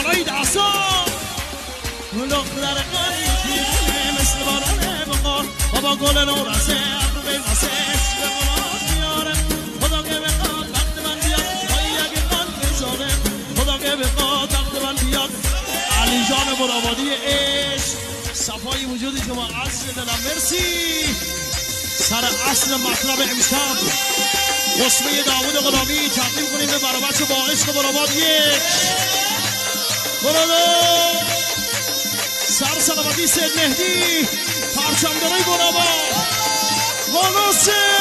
بالای دستان دختر قریبی مثل باران بقار بابا گل نورسه ابروی واسه عشق قرار میاره خدا که بخواد وقت من بیاد پایی اگه من بزاره خدا که بخواد وقت من بیاد علی جان مرابادی عشق صفای وجود شما عصر دلم مرسی سر اصل مطلب امشب قسمه داوود غلامی تقدیم کنیم به برابرچه با عشق مراباد یک برادر سر سلامتی سید مهدی پرچمدارای مراباد مناسب